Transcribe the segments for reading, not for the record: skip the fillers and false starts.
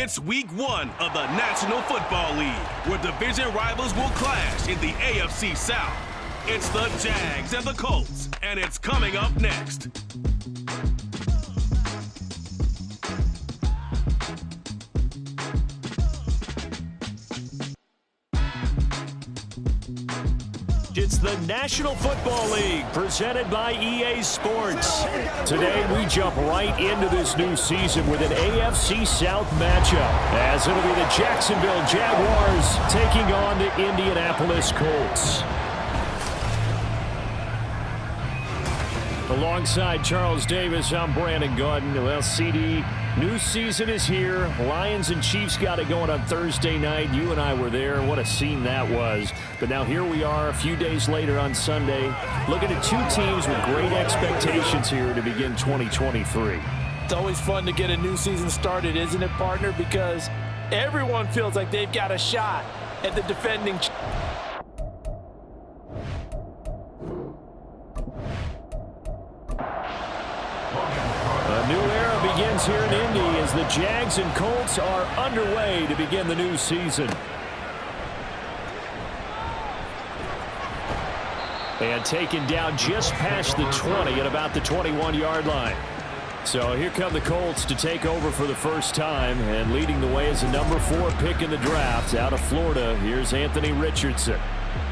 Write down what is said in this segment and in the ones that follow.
It's week 1 of the National Football League, where division rivals will clash in the AFC South. It's the Jags and the Colts, and it's coming up next. It's the National Football League, presented by EA Sports. Today, we jump right into this new season with an AFC South matchup, as it'll be the Jacksonville Jaguars taking on the Indianapolis Colts. Alongside Charles Davis, I'm Brandon Gordon. Well, CD, new season is here. Lions and Chiefs got it going on Thursday night. You and I were there. What a scene that was. But now here we are a few days later on Sunday, looking at two teams with great expectations here to begin 2023. It's always fun to get a new season started, isn't it, partner? Because everyone feels like they've got a shot at the defending A new era begins here in Indy as the Jags and Colts are underway to begin the new season. And taken down just past the 20 at about the 21-yard line. So here come the Colts to take over for the first time, and leading the way is a number 4 pick in the draft out of Florida. Here's Anthony Richardson.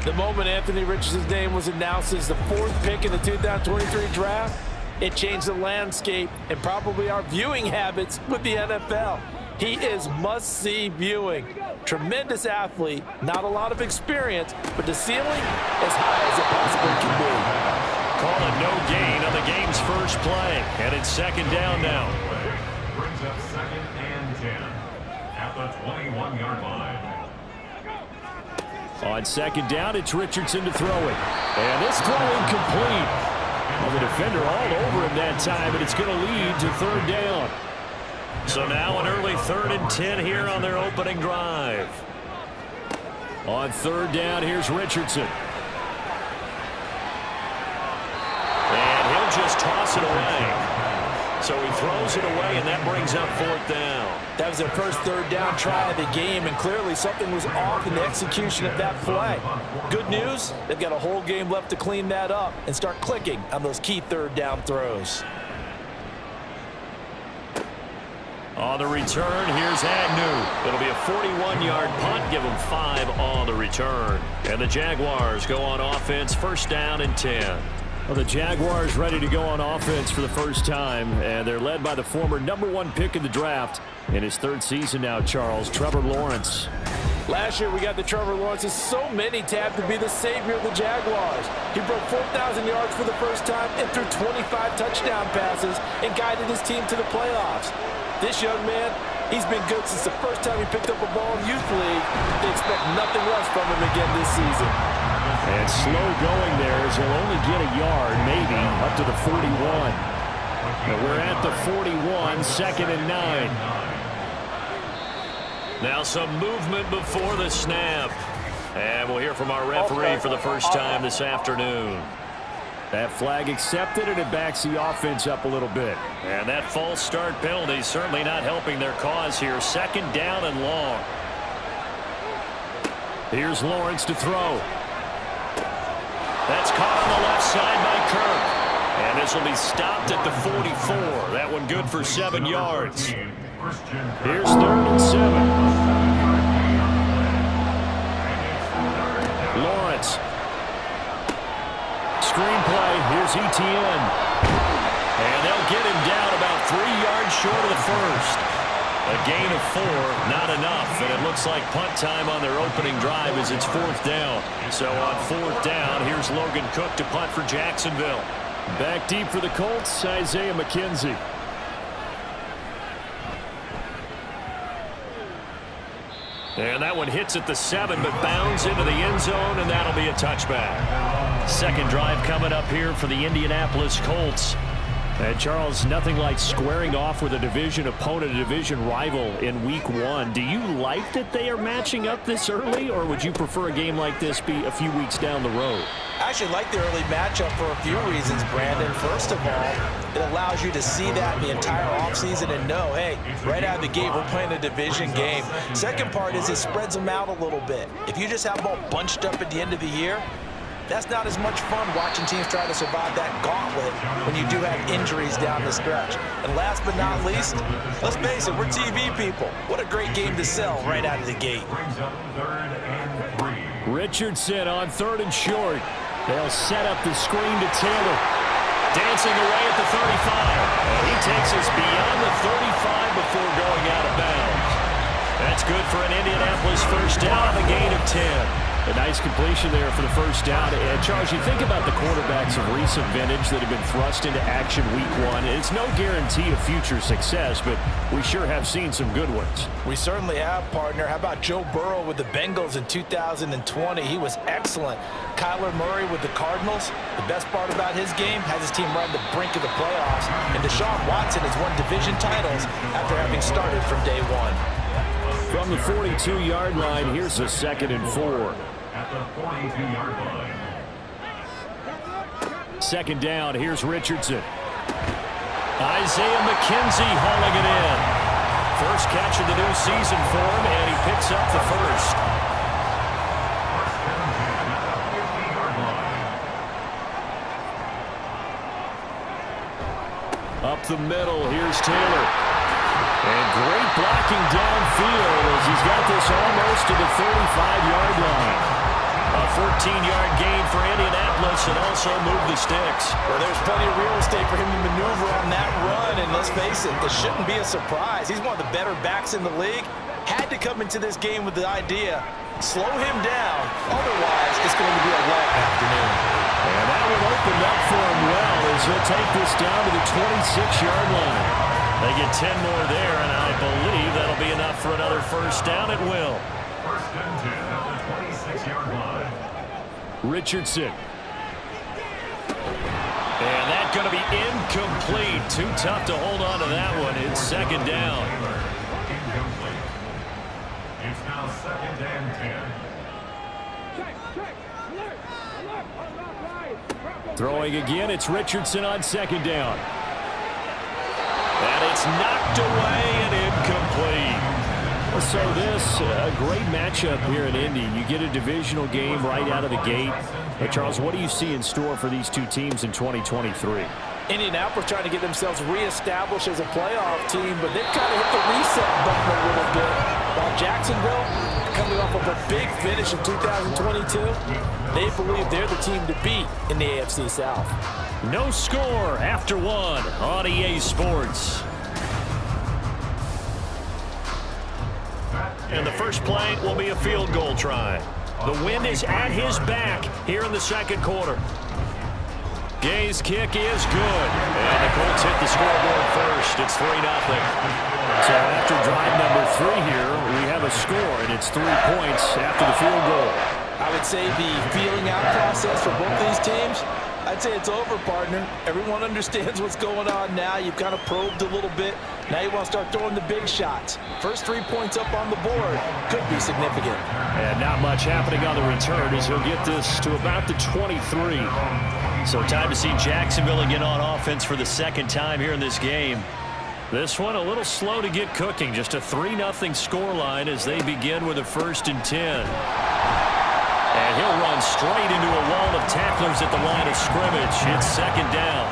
The moment Anthony Richardson's name was announced as the 4th pick in the 2023 draft, it changed the landscape and probably our viewing habits with the NFL. He is must-see viewing. Tremendous athlete, not a lot of experience, but the ceiling as high as it possibly can be. Call it no gain on the game's first play, and it's second down now. Brings up 2nd and 10 at the 21-yard line. On second down, it's Richardson to throw it. And this throw incomplete. Well, the defender all over him that time, and it's going to lead to third down. So now an early 3rd and 10 here on their opening drive. On third down, here's Richardson. And he'll just toss it away. So he throws it away, and that brings up 4th down. That was their first 3rd down try of the game, and clearly something was off in the execution of that play. Good news, they've got a whole game left to clean that up and start clicking on those key 3rd down throws. On the return, here's Agnew. It'll be a 41-yard punt, give them 5 on the return. And the Jaguars go on offense, first down and 10. Well, the Jaguars ready to go on offense for the first time, and they're led by the former number 1 pick in the draft in his 3rd season now, Charles, Trevor Lawrence. Last year we got the Trevor Lawrences. So many tapped to be the savior of the Jaguars. He broke 4,000 yards for the first time and threw 25 touchdown passes and guided his team to the playoffs. This young man, he's been good since the first time he picked up a ball in Youth League. They expect nothing less from him again this season. And slow going there as he'll only get a yard, maybe, up to the 41. But we're at the 41, 2nd and 9. Now some movement before the snap. And we'll hear from our referee for the first time this afternoon. That flag accepted, and it backs the offense up a little bit. And that false start penalty certainly not helping their cause here. 2nd down and long. Here's Lawrence to throw. That's caught on the left side by Kirk. And this will be stopped at the 44. That one good for 7 yards. Here's 3rd and 7. Lawrence. Screenplay. Here's ETN. And they'll get him down about 3 yards short of the first. A gain of 4, not enough, and it looks like punt time on their opening drive as it's 4th down. So on 4th down, here's Logan Cook to punt for Jacksonville. Back deep for the Colts, Isaiah McKenzie. And that one hits at the 7, but bounds into the end zone, and that'll be a touchback. Second drive coming up here for the Indianapolis Colts. And Charles, nothing like squaring off with a division opponent, a division rival in week 1. Do you like that they are matching up this early, or would you prefer a game like this be a few weeks down the road? I actually like the early matchup for a few reasons, Brandon. First of all, it allows you to see that the entire offseason and know, hey, right out of the gate, we're playing a division game. Second part is it spreads them out a little bit. If you just have them all bunched up at the end of the year, that's not as much fun watching teams try to survive that gauntlet when you do have injuries down the stretch. And last but not least, let's face it, we're TV people. What a great game to sell right out of the gate. Richardson on 3rd and short. They'll set up the screen to Taylor. Dancing away at the 35. And he takes us beyond the 35 before going out of bounds. That's good for an Indianapolis first down, a gain of 10. A nice completion there for the first down. And Charles, you think about the quarterbacks of recent vintage that have been thrust into action week 1. It's no guarantee of future success, but we sure have seen some good ones. We certainly have, partner. How about Joe Burrow with the Bengals in 2020? He was excellent. Kyler Murray with the Cardinals. The best part about his game, has his team right on the brink of the playoffs. And Deshaun Watson has won division titles after having started from day 1. From the 42-yard line, here's a 2nd and 4. At the 42-yard line. 2nd down, here's Richardson. Isaiah McKenzie hauling it in. First catch of the new season for him, and he picks up the first. Up the middle, here's Taylor. And great blocking downfield as he's got this almost to the 35-yard line. A 14-yard gain for Indianapolis and also move the sticks. Well, there's plenty of real estate for him to maneuver on that run, and let's face it, this shouldn't be a surprise. He's one of the better backs in the league. Had to come into this game with the idea, slow him down, otherwise it's going to be a long afternoon. And that one opened up for him well as he'll take this down to the 26-yard line. They get 10 more there, and I believe that'll be enough for another first down. It will. First and 10 at the 26-yard line. Richardson. And that's going to be incomplete. Too tough to hold on to that one. It's 2nd down. Incomplete. It's now 2nd and 10. Throwing again, it's Richardson on 2nd down. And it's knocked away and incomplete. So this, a great matchup here in Indy. You get a divisional game right out of the gate. But Charles, what do you see in store for these two teams in 2023? Indianapolis trying to get themselves reestablished as a playoff team, but they've kind of hit the reset button a little bit. While Jacksonville, coming off of a big finish in 2022, they believe they're the team to beat in the AFC South. No score after 1 on EA Sports. And the first play will be a field goal try. The wind is at his back here in the 2nd quarter. Gay's kick is good. And the Colts hit the scoreboard first. It's 3-0. So after drive number 3 here, we have a score, and it's 3 points after the field goal. I would say the feeling out process for both these teams, I'd say it's over, partner. Everyone understands what's going on now. You've kind of probed a little bit. Now you want to start throwing the big shots. First 3 points up on the board could be significant. And not much happening on the return as he'll get this to about the 23. So time to see Jacksonville again on offense for the 2nd time here in this game. This one a little slow to get cooking. Just a 3-0 scoreline as they begin with a 1st and 10. And he'll run straight into a wall of tacklers at the line of scrimmage. It's 2nd down.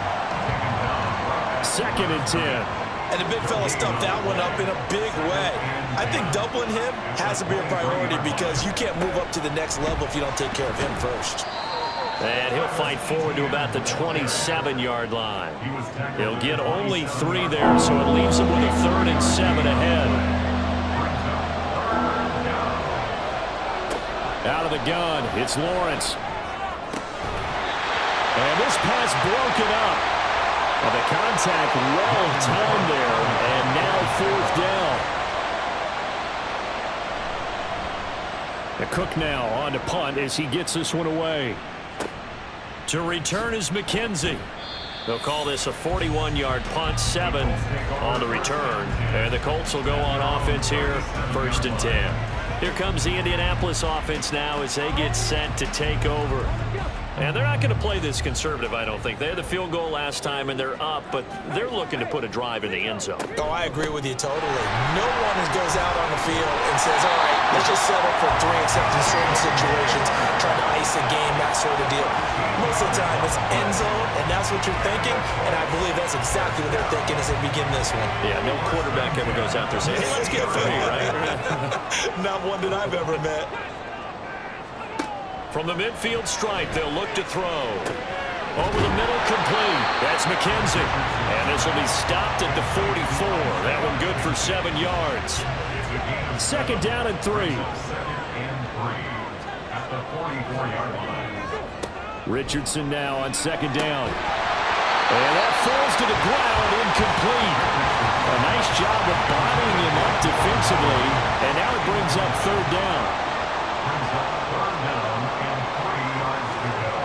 2nd and 10. And the big fella stuffed that one up in a big way. I think doubling him has to be a priority because you can't move up to the next level if you don't take care of him first. And he'll fight forward to about the 27-yard line. He'll get only 3 there, so it leaves him with a 3rd and 7 ahead. Out of the gun, it's Lawrence. And this pass broken up. And the contact well timed there, and now 4th down. The Cook now on to punt as he gets this one away. To return is McKenzie. They'll call this a 41-yard punt, 7 on the return. And the Colts will go on offense here, 1st and 10. Here comes the Indianapolis offense now as they get set to take over. And they're not going to play this conservative, I don't think. They had the field goal last time, and they're up, but they're looking to put a drive in the end zone. Oh, I agree with you totally. No one goes out on the field and says, all right, let's just settle for 3, except in certain situations, trying to ice a game, that sort of deal. Most of the time, it's end zone, and that's what you're thinking, and I believe that's exactly what they're thinking as they begin this one. Yeah, no quarterback ever goes out there saying, hey, let's get 3, right? Not one that I've ever met. From the midfield stripe, they'll look to throw. Over the middle, complete. That's McKenzie. And this will be stopped at the 44. That one good for 7 yards. 2nd down and 3. At the 44-yard line. Richardson now on 2nd down. And that falls to the ground, incomplete. A nice job of bodying him up defensively. And now it brings up 3rd down. Brings up 3rd down and 3 yards to go.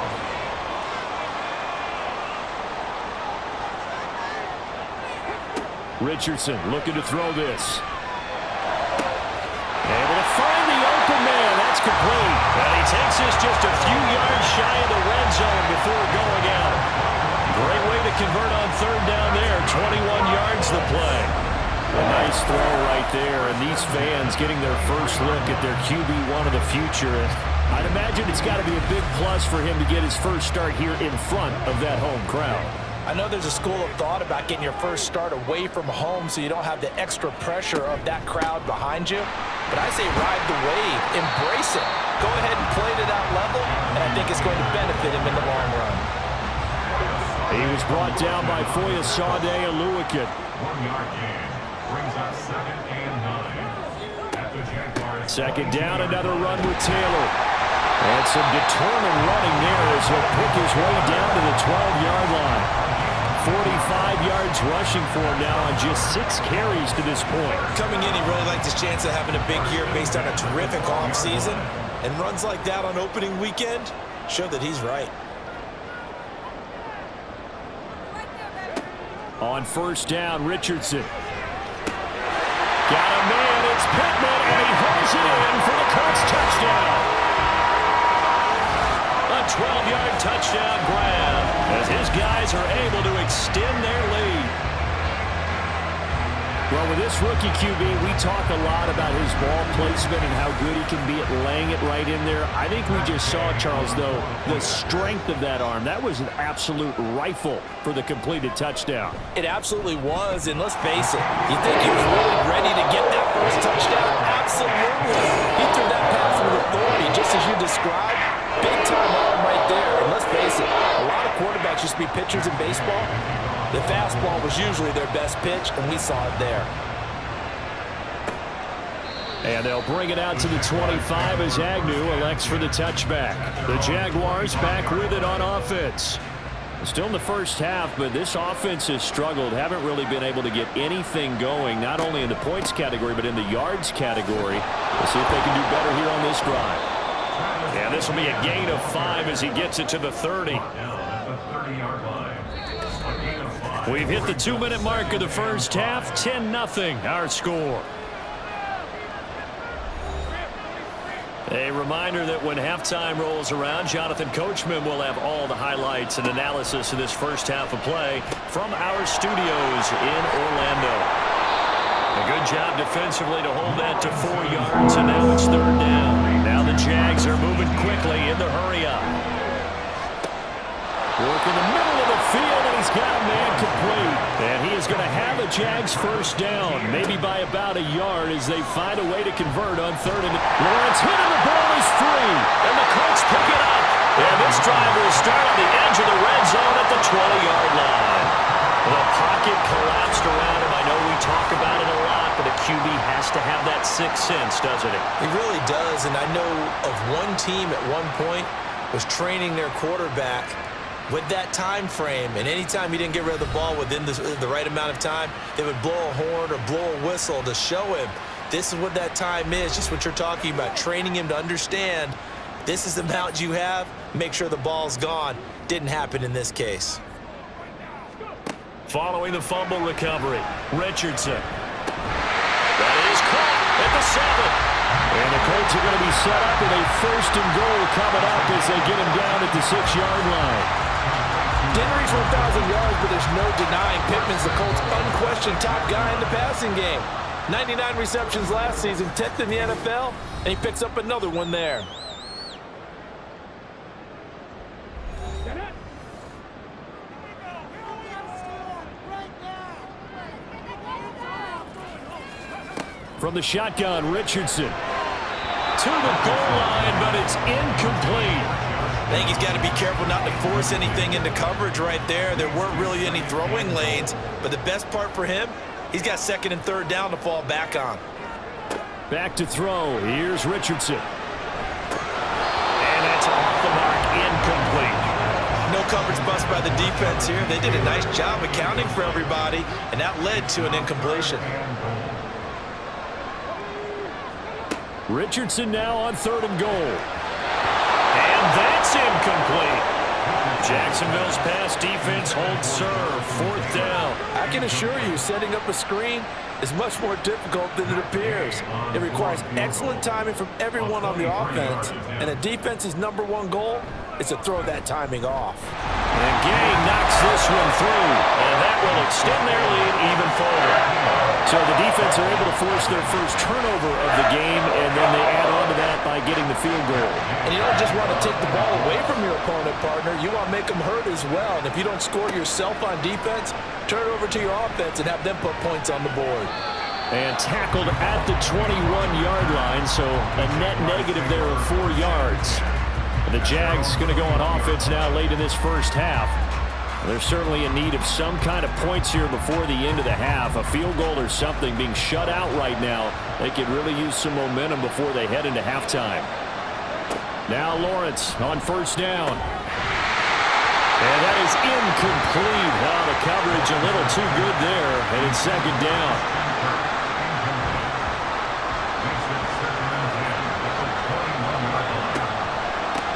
Richardson looking to throw this. Able to find the open man. That's complete. And he takes this just a few yards shy of the red zone before going out. Great way to convert on 3rd down there. 21 yards the play. A nice throw right there. And these fans getting their first look at their QB1 of the future. I'd imagine it's got to be a big plus for him to get his first start here in front of that home crowd. I know there's a school of thought about getting your first start away from home so you don't have the extra pressure of that crowd behind you. But I say ride the wave, embrace it. Go ahead and play to that level, and I think it's going to benefit him in the long run. He was brought down by Foyesade Aluakit. 1-yard gain. Brings up 2nd and 9. At the Jaguars. 2nd down, another run with Taylor. And some determined running there as he'll pick his way down to the 12-yard line. 45 yards rushing for him now on just 6 carries to this point. Coming in, he really liked his chance of having a big year based on a terrific offseason. And runs like that on opening weekend show that he's right. On 1st down, Richardson. Got a man, it's Pittman, and he hauls it in for the Colts touchdown. A 12-yard touchdown grab as his guys are able to extend their lead. Well, with this rookie QB, we talk a lot about his ball placement and how good he can be at laying it right in there. I think we just saw, Charles, though, the strength of that arm. That was an absolute rifle for the completed touchdown. It absolutely was, and let's face it, you think he was really ready to get that first touchdown? Absolutely. He threw that pass with authority, just as you described. Big-time arm right there, and let's face it, a lot of quarterbacks used to be pitchers in baseball. The fastball was usually their best pitch, and we saw it there. And they'll bring it out to the 25 as Agnew elects for the touchback. The Jaguars back with it on offense. Still in the first half, but this offense has struggled. Haven't really been able to get anything going, not only in the points category, but in the yards category. We'll see if they can do better here on this drive. And this will be a gain of 5 as he gets it to the 30. We've hit the 2-minute mark of the first half. 10-0 our score. A reminder that when halftime rolls around, Jonathan Coachman will have all the highlights and analysis of this first half of play from our studios in Orlando. A good job defensively to hold that to 4 yards, and now it's 3rd down. Now the Jags are moving quickly in the hurry-up. Work in the middle of the field, and he's got a man complete. And he is going to have a Jags first down, maybe by about a yard as they find a way to convert on 3rd and... Lawrence hit him, the ball is free, and the Colts pick it up. And this drive will start on the edge of the red zone at the 20-yard line. The pocket collapsed around him. I know we talk about it a lot, but a QB has to have that sixth sense, doesn't it? He really does, and I know of one team at one point was training their quarterback with that time frame, and anytime he didn't get rid of the ball within the right amount of time, they would blow a horn or blow a whistle to show him this is what that time is, just what you're talking about, training him to understand this is the amount you have, make sure the ball's gone. Didn't happen in this case. Following the fumble recovery, Richardson. That is caught at the 7. And the Colts are going to be set up with a 1st and goal coming up as they get him down at the 6-yard line. Didn't reach 1,000 yards, but there's no denying Pittman's the Colts' unquestioned top guy in the passing game. 99 receptions last season, 10th in the NFL, and he picks up another one there. From the shotgun, Richardson to the goal line, but it's incomplete. I think he's got to be careful not to force anything into coverage right there. There weren't really any throwing lanes, but the best part for him, he's got 2nd and 3rd down to fall back on. Back to throw. Here's Richardson. And that's off the mark, incomplete. No coverage bust by the defense here. They did a nice job accounting for everybody, and that led to an incompletion. Richardson now on 3rd and goal. And that's incomplete. Jacksonville's pass defense holds serve. 4th down. I can assure you, setting up a screen is much more difficult than it appears. It requires excellent timing from everyone on the offense, and a defense's #1 goal is to throw that timing off. And Gay knocks this one through, and that will extend their lead even further. So the defense are able to force their first turnover of the game, and then they add on to that by getting the field goal. And you don't just want to take the ball away from your opponent, partner. You want to make them hurt as well. And if you don't score yourself on defense, turn it over to your offense and have them put points on the board. And tackled at the 21-yard line, so a net negative there of 4 yards. And the Jags going to go on offense now late in this first half. They're certainly in need of some kind of points here before the end of the half. A field goal or something, being shut out right now. They could really use some momentum before they head into halftime. Now Lawrence on 1st down. And that is incomplete. Oh, the coverage a little too good there. And it's 2nd down.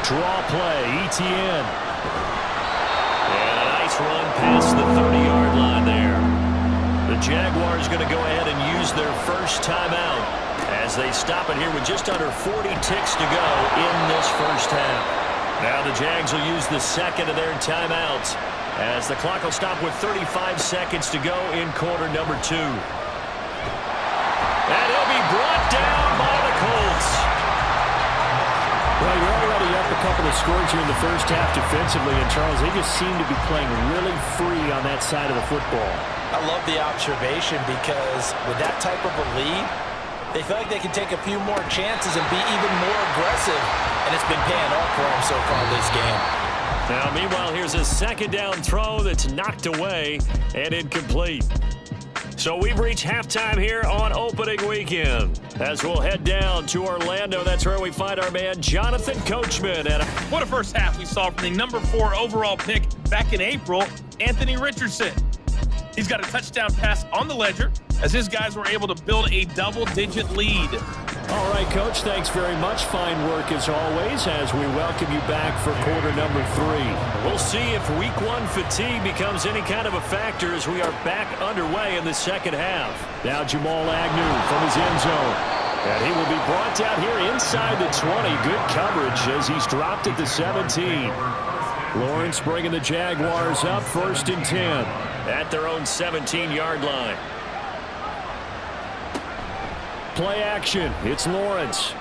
Draw play, Etienne. And a nice run past the 30-yard line there. The Jaguars going to go ahead and use their first timeout as they stop it here with just under 40 ticks to go in this first half. Now the Jags will use the 2nd of their timeouts as the clock will stop with 35 seconds to go in quarter #2. And he'll be brought down by the Colts. Well, you're already up a couple of scores here in the first half defensively, and Charles, they just seem to be playing really free on that side of the football. I love the observation because with that type of a lead, they feel like they can take a few more chances and be even more aggressive, and it's been paying off for them so far this game. Now, meanwhile, here's a 2nd down throw that's knocked away and incomplete. So we've reached halftime here on opening weekend. As we'll head down to Orlando, that's where we find our man Jonathan Coachman. And what a first half we saw from the #4 overall pick back in April, Anthony Richardson. He's got a touchdown pass on the ledger as his guys were able to build a double-digit lead. All right, Coach, thanks very much. Fine work as always as we welcome you back for quarter #3. We'll see if week 1 fatigue becomes any kind of a factor as we are back underway in the second half. Now Jamal Agnew from his end zone. And he will be brought down here inside the 20. Good coverage as he's dropped at the 17. Lawrence bringing the Jaguars up 1st and 10 at their own 17-yard line. Play action. It's Lawrence.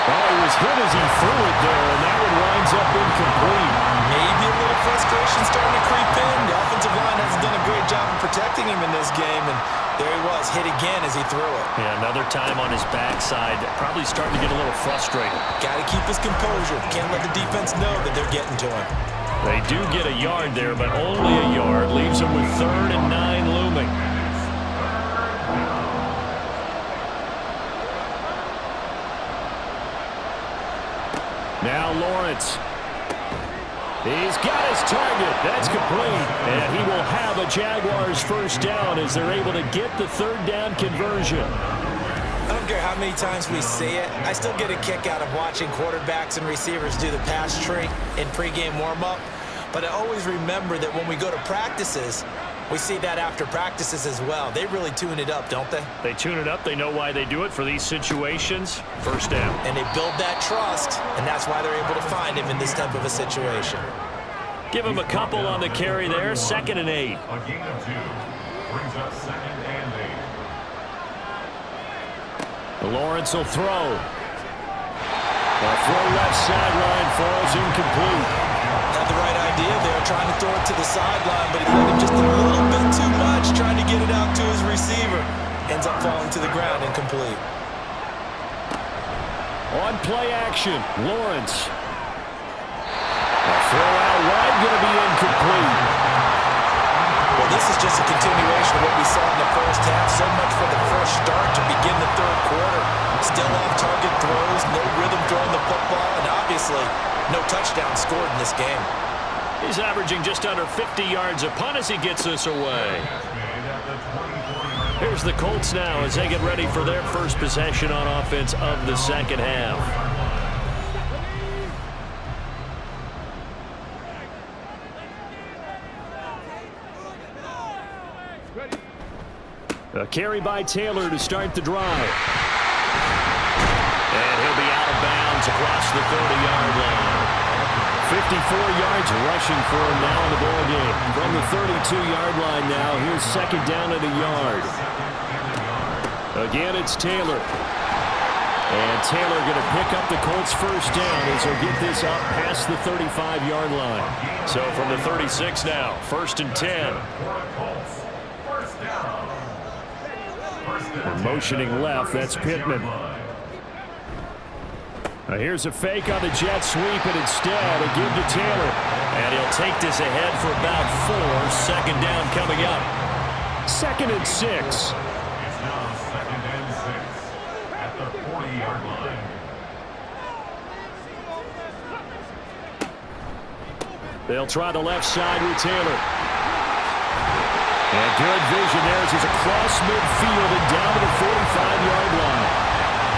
Oh, he was hit as he threw it there, and that one winds up incomplete. Maybe a little frustration starting to creep in. The offensive line hasn't done a great job of protecting him in this game, and there he was, hit again as he threw it. Yeah, another time on his backside. Probably starting to get a little frustrated. Got to keep his composure. Can't let the defense know that they're getting to him. They do get a yard there, but only a yard. Leaves them with 3rd and 9 looming. Now Lawrence. He's got his target. That's complete. And he will have a Jaguars first down as they're able to get the 3rd down conversion. I don't care how many times we see it. I still get a kick out of watching quarterbacks and receivers do the pass tree in pregame warm-up. But I always remember that when we go to practices, we see that after practices as well. They really tune it up, don't they? They tune it up. They know why they do it for these situations. First down. And they build that trust, and that's why they're able to find him in this type of a situation. Give him a couple on the carry there. 2nd and 8. A gain of 2 brings up 2nd and 8. Lawrence will throw. The throw left sideline falls incomplete. Had the right idea there, trying to throw it to the sideline, but he let him just a little bit too much, trying to get it out to his receiver. Ends up falling to the ground, incomplete. On play action, Lawrence. Throw out wide, going to be incomplete. Well, this is just a continuation of what we saw in the first half. So much for the fresh start to begin the third quarter. Still off-target throws, no rhythm throwing the football, and obviously no touchdown scored in this game. He's averaging just under 50 yards a punt as he gets this away. Here's the Colts now as they get ready for their first possession on offense of the second half. A carry by Taylor to start the drive. And he'll be out of bounds across the 30-yard line. 54 yards rushing for him now in the ball game. From the 32-yard line now, here's 2nd down at a yard. Again, it's Taylor. And Taylor going to pick up the Colts' first down as he'll get this up past the 35-yard line. So from the 36 now, 1st and 10. And motioning left, that's Pittman. Here's a fake on the jet sweep, and instead a give to Taylor. And he'll take this ahead for about 4. 2nd down coming up. 2nd and 6. It's now 2nd and 6 at the 40-yard line. They'll try the left side with Taylor. And good vision there as he's across midfield and down to the 45-yard line.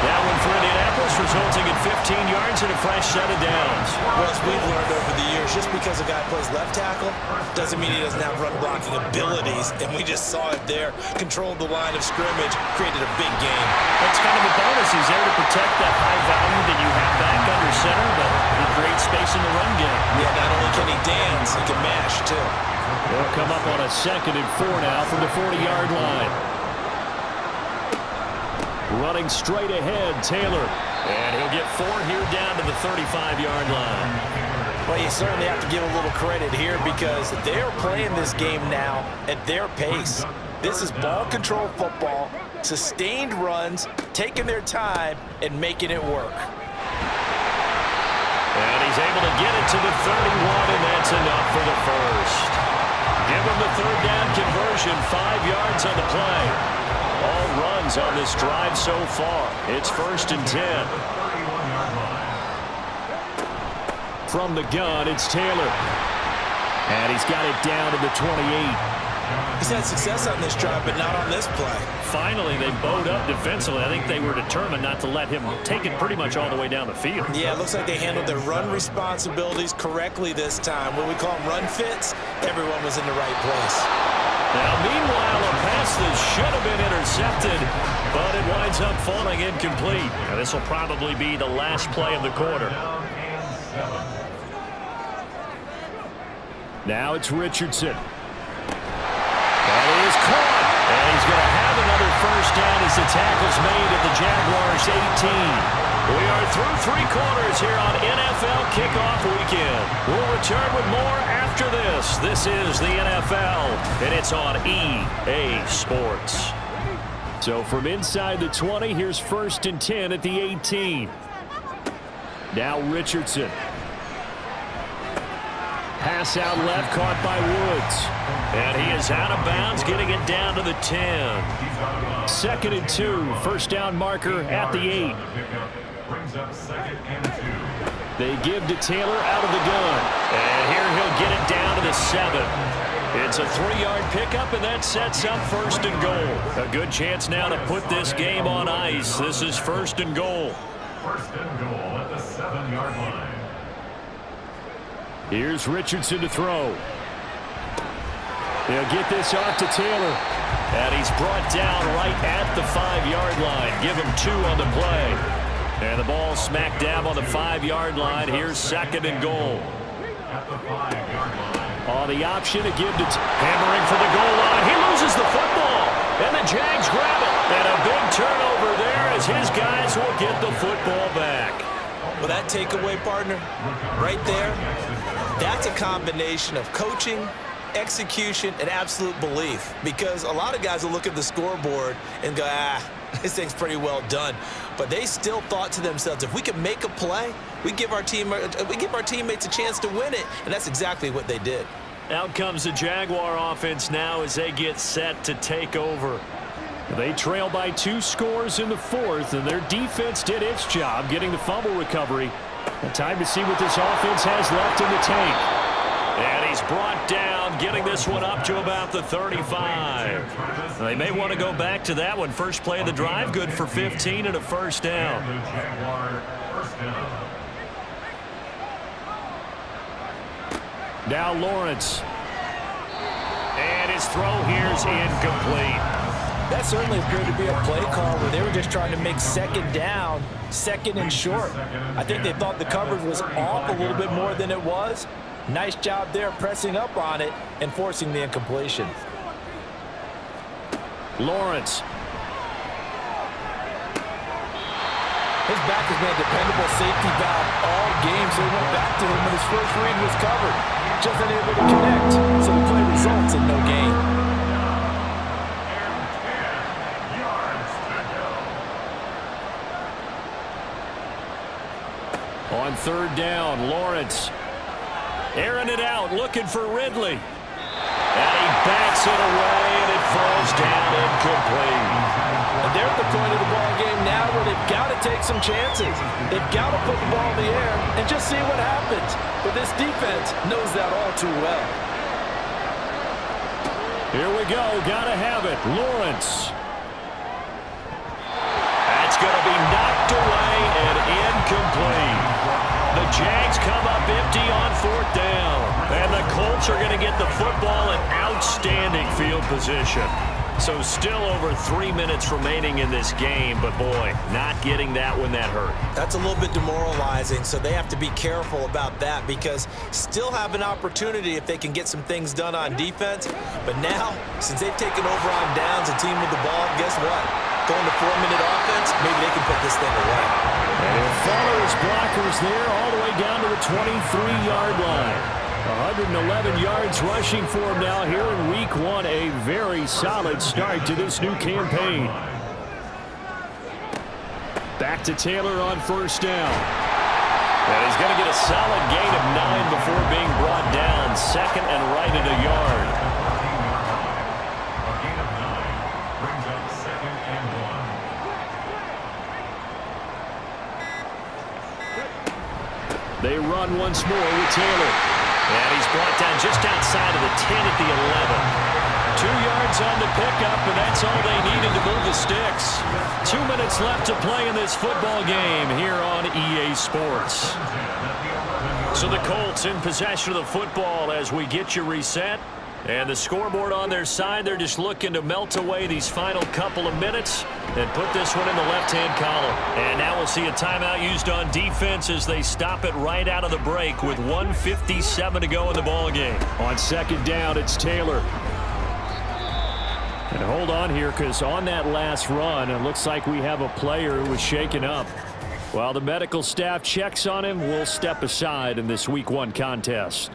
That one for Indianapolis, resulting in 15 yards and a fresh set of downs. Well, as we've learned over the years, just because a guy plays left tackle doesn't mean he doesn't have run blocking abilities. And we just saw it there. Controlled the line of scrimmage, created a big game. That's kind of a bonus. He's there to protect that high value that you have back under center, but he creates space in the run game. Yeah, not only can he dance, he can mash, too. They'll come up on a 2nd and 4 now from the 40-yard line. Running straight ahead, Taylor. And he'll get 4 here down to the 35-yard line. Well, you certainly have to give a little credit here because they're playing this game now at their pace. This is ball control football, sustained runs, taking their time, and making it work. And he's able to get it to the 31, and that's enough for the first. Give him the 3rd down conversion, 5 yards on the play. All runs on this drive so far. It's 1st and 10. From the gun, it's Taylor. And he's got it down to the 28. He's had success on this drive, but not on this play. Finally, they bowed up defensively. I think they were determined not to let him take it pretty much all the way down the field. Yeah, it looks like they handled their run responsibilities correctly this time. What we call them run fits, everyone was in the right place. Now, meanwhile, a pass that should have been intercepted, but it winds up falling incomplete. Now, this will probably be the last play of the quarter. Now it's Richardson. That is caught. And he's going to have another first down as the tackle's made at the Jaguars 18. We are through 3 quarters here on NFL Kickoff Weekend. We'll return with more after this. This is the NFL, and it's on EA Sports. So from inside the 20, here's 1st and 10 at the 18. Now Richardson. Pass out left, caught by Woods. And he is out of bounds, getting it down to the 10. 2nd and 2, 1st down marker at the 8. Brings up 2nd and 2. They give to Taylor out of the gun. And here he'll get it down to the 7. It's a 3-yard pickup, and that sets up 1st and goal. A good chance now to put this game on ice. This is 1st and goal. 1st and goal at the 7-yard line. Here's Richardson to throw. They'll get this off to Taylor. And he's brought down right at the 5-yard line. Give him 2 on the play. And the ball smack dab on the 5-yard line. Here's 2nd and goal. At the 5-yard line. On the option to give to hammering for the goal line. He loses the football. And the Jags grab it. And a big turnover there as his guys will get the football back. Well, that takeaway, partner, right there, that's a combination of coaching, execution, and absolute belief. Because a lot of guys will look at the scoreboard and go, this thing's pretty well done. But they still thought to themselves, if we can make a play, we give our teammates a chance to win it. And that's exactly what they did. Out comes the Jaguar offense now as they get set to take over. They trail by 2 scores in the 4th, and their defense did its job getting the fumble recovery. And time to see what this offense has left in the tank. And he's brought down, getting this one up to about the 35. They may want to go back to that one. First play of the drive, good for 15 and a first down. Now Lawrence. And his throw here's incomplete. That certainly appeared to be a play call where they were just trying to make 2nd down, 2nd and short. I think they thought the coverage was off a little bit more than it was. Nice job there pressing up on it and forcing the incompletion. Lawrence. His back has been a dependable safety valve all game, so he went back to him when his first read was covered. Just unable to connect, so the play results in no gain. On 3rd down, Lawrence. Airing it out, looking for Ridley. And he backs it away, and it falls down incomplete. And they're at the point of the ball game now where they've got to take some chances. They've got to put the ball in the air and just see what happens. But this defense knows that all too well. Here we go. Got to have it. Lawrence. That's going to be knocked away and incomplete. The Jags come up empty on 4th down. And the Colts are going to get the football in outstanding field position. So still over 3 minutes remaining in this game, but boy, not getting that when that hurt. That's a little bit demoralizing, so they have to be careful about that because still have an opportunity if they can get some things done on defense. But now, since they've taken over on downs, a team with the ball, guess what? Going to 4-minute offense, maybe they can put this thing away. And he'll follow his blockers there all the way down to the 23-yard line. 111 yards rushing for him now here in week 1. A very solid start to this new campaign. Back to Taylor on 1st down. And he's going to get a solid gain of 9 before being brought down. 2nd and right at a yard. A gain of 9 brings up 2nd and 1. They run once more with Taylor. And he's brought down just outside of the 10 at the 11. 2 yards on the pickup, and that's all they needed to move the sticks. 2 minutes left to play in this football game here on EA Sports. So the Colts in possession of the football as we get you reset. And the scoreboard on their side, they're just looking to melt away these final couple of minutes and put this one in the left-hand column. And now we'll see a timeout used on defense as they stop it right out of the break with 1:57 to go in the ballgame. On 2nd down, it's Taylor. And hold on here because on that last run, it looks like we have a player who was shaken up. While the medical staff checks on him, we'll step aside in this Week 1 contest.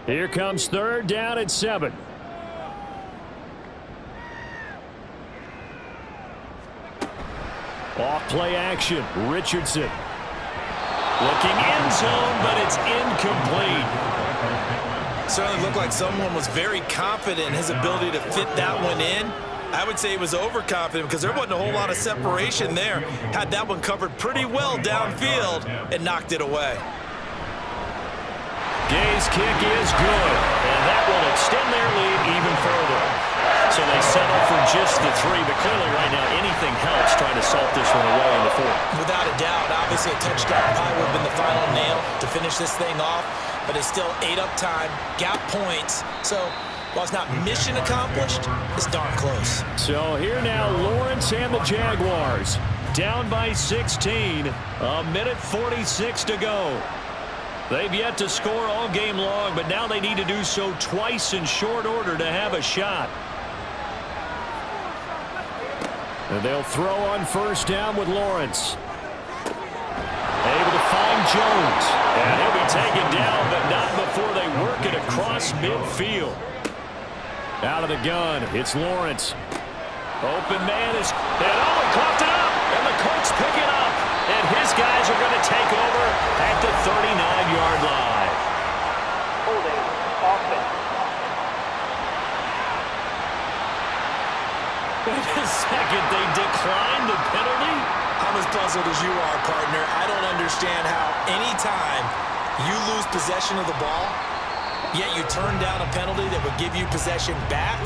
Here comes 3rd down at 7. Off play action. Richardson. Looking end zone, but it's incomplete. Certainly looked like someone was very confident in his ability to fit that one in. I would say he was overconfident because there wasn't a whole lot of separation there. Had that one covered pretty well downfield and knocked it away. Gay's kick is good, and that will extend their lead even further. So they settle for just the 3, but clearly right now anything helps trying to salt this one away in the 4th. Without a doubt, obviously a touchdown probably would have been the final nail to finish this thing off. but it still ate up time, got points. So while it's not mission accomplished, it's darn close. So here now, Lawrence and the Jaguars down by 16. A minute 46 to go. They've yet to score all game long, but now they need to do so twice in short order to have a shot. And they'll throw on first down with Lawrence. Able to find Jones. And he'll be taken down, but not before they work it across midfield. Out of the gun, it's Lawrence. Open man is, and coughed it up. And the Colts pick it up. And his guys are going to take over at the 39-yard line. Holding offense. Wait a second, they declined the penalty? I'm as puzzled as you are, partner. I don't understand how anytime you lose possession of the ball, yet you turn down a penalty that would give you possession back.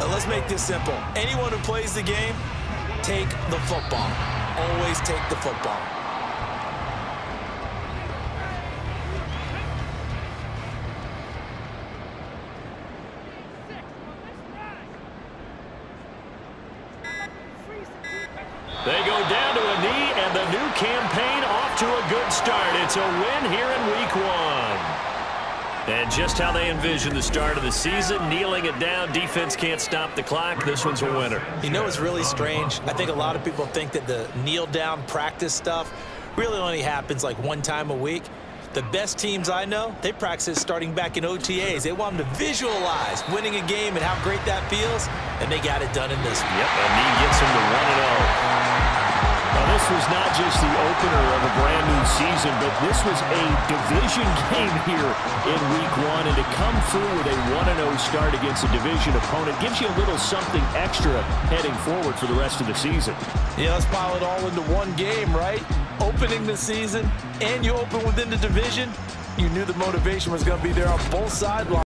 Let's make this simple. Anyone who plays the game, take the football. Always take the football. They go down to a knee, and the new campaign off to a good start. It's a win here in week 1. And just how they envision the start of the season, kneeling it down, defense can't stop the clock. This one's a winner. You know, it's really strange. I think a lot of people think that the kneel-down practice stuff really only happens like one time a week. The best teams I know, they practice starting back in OTAs. They want them to visualize winning a game and how great that feels, and they got it done in this one. Yep, and he gets them to 1-0. Now, this was not just the opener of a brand-new season, but this was a division game here in Week 1, and to come through with a 1-0 start against a division opponent gives you a little something extra heading forward for the rest of the season. Yeah, let's pile it all into one game, right? Opening the season, and you open within the division. You knew the motivation was going to be there on both sidelines.